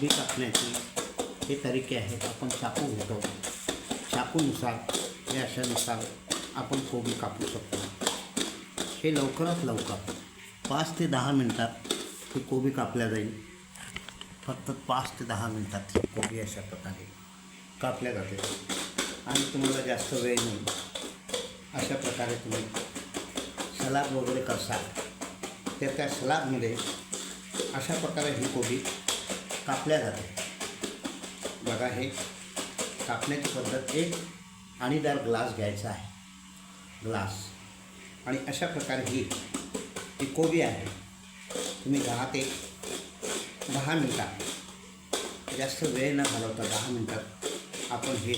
कोबी कापण्याचे हे तरीके आहेत. आपण चाकू घेतो, चाकूनुसार हे अशानुसार आपण कोबी कापू शकतो. हे लवकरात लवकर 5 ते 10 मिनटात ही कोबी कापल्या जाईल. फक्त 5 ते 10 मिनटात ही कोबी अशा प्रकारे कापल्या जाते आणि तुम्हाला जास्त वेळ नाही. अशा प्रकारे तुम्ही सलाद वगैरे करसाल तर त्या सलादमध्ये अशा प्रकारे ही कोबी कापल्या जाते. बघा, हे कापण्याची पद्धत. एक आणीदार ग्लास घ्यायचा आहे, ग्लास, आणि अशा प्रकारे ही कोबी आहे. तुम्ही 10 ते 10 मिनटात, जास्त वेळ न घालवता 10 मिनटात आपण ही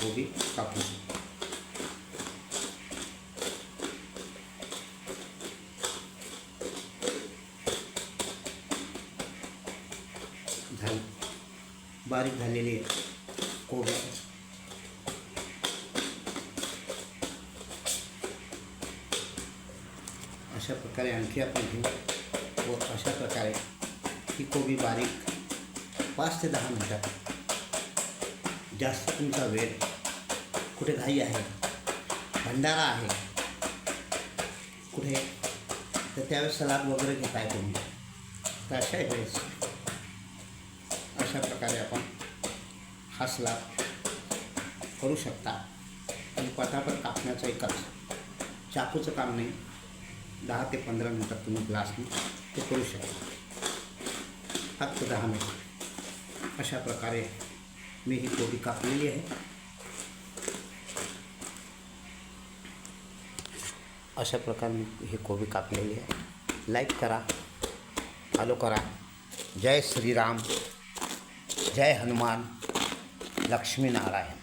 कोबी कापू शकतो. बारीक झालेली कोबी अशा प्रकारे आणखी आपण घेऊ व अशा प्रकारे ही कोबी बारीक 5 ते 10 मिनटात. जास्त तुमचा वेळ, कुठे घाई आहे, भंडारा आहे कुठे, तर त्यावेळेस सलाद वगैरे घेताय तुम्ही, तर अशा वेळेस अशा प्रकारे आपण हा सलाद करू शकता. आणि पटापट कापण्याचं एकच, चाकूचं काम नाही. 10 ते 15 मिनटात तुम्ही ग्लासने ते करू शकता. फक्त 10 मिनिट. अशा प्रकारे मी ही कोबी कापलेली आहे. अशा प्रकारे मी ही कोबी कापलेली आहे. लाईक करा, फॉलो करा. जय श्रीराम, जय हनुमान, लक्ष्मी नारायण.